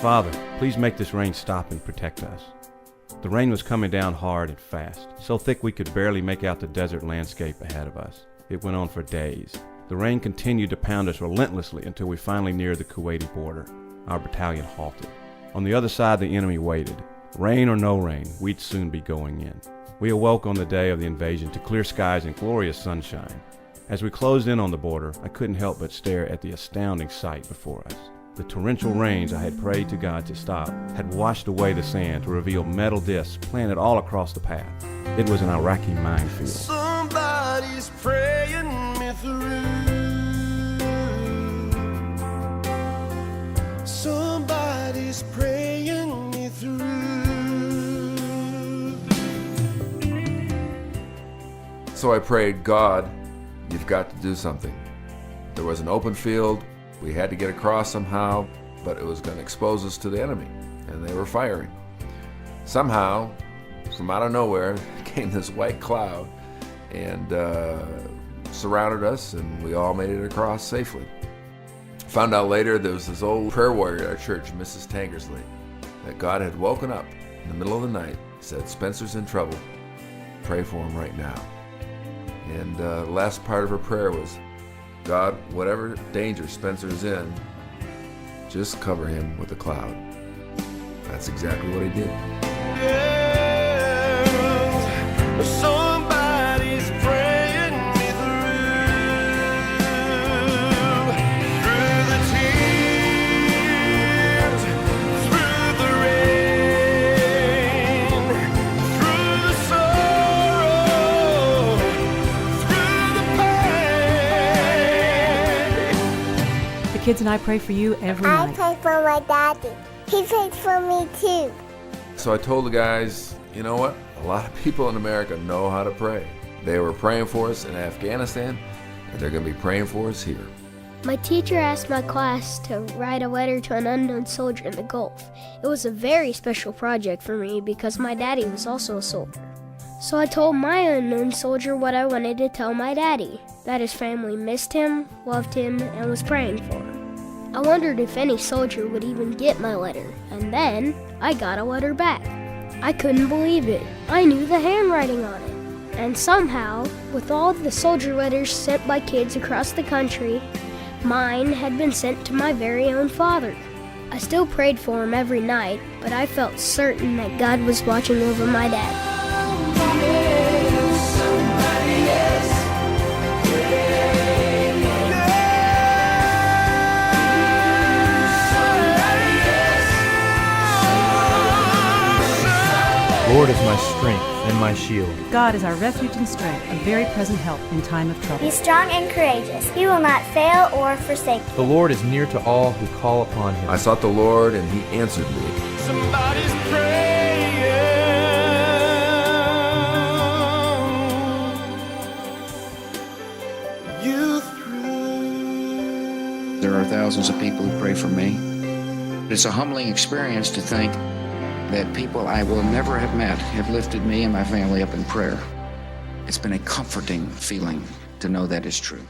Father, please make this rain stop and protect us. The rain was coming down hard and fast, so thick we could barely make out the desert landscape ahead of us. It went on for days. The rain continued to pound us relentlessly until we finally neared the Kuwaiti border. Our battalion halted. On the other side, the enemy waited. Rain or no rain, we'd soon be going in. We awoke on the day of the invasion to clear skies and glorious sunshine. As we closed in on the border, I couldn't help but stare at the astounding sight before us. The torrential rains I had prayed to God to stop had washed away the sand to reveal metal discs planted all across the path. It was an Iraqi minefield. Somebody's praying me through. Somebody's praying me through. So I prayed, God, you've got to do something. There was an open field. We had to get across somehow, but it was going to expose us to the enemy, and they were firing. Somehow, from out of nowhere, came this white cloud and surrounded us, and we all made it across safely. Found out later there was this old prayer warrior at our church, Mrs. Tankersley, that God had woken up in the middle of the night, said, Spencer's in trouble, pray for him right now. And the last part of her prayer was, God, whatever danger Spencer's in, just cover him with a cloud. That's exactly what he did. Girl, somebody's praying me through the tears, through the rain, through the sorrow, through the pain. The kids and I pray for you every night. I pray for my daddy. He prays for me too. So I told the guys, you know what? A lot of people in America know how to pray. They were praying for us in Afghanistan, and they're going to be praying for us here. My teacher asked my class to write a letter to an unknown soldier in the Gulf. It was a very special project for me because my daddy was also a soldier. So I told my unknown soldier what I wanted to tell my daddy, that his family missed him, loved him, and was praying for him. I wondered if any soldier would even get my letter, and then I got a letter back. I couldn't believe it. I knew the handwriting on it. And somehow, with all the soldier letters sent by kids across the country, mine had been sent to my very own father. I still prayed for him every night, but I felt certain that God was watching over my dad. Lord is my strength and my shield. God is our refuge and strength, a very present help in time of trouble. Be strong and courageous. He will not fail or forsake you. The Lord is near to all who call upon him. I sought the Lord, and he answered me. Somebody's praying you through. There are thousands of people who pray for me. It's a humbling experience to think that people I will never have met have lifted me and my family up in prayer. It's been a comforting feeling to know that is true.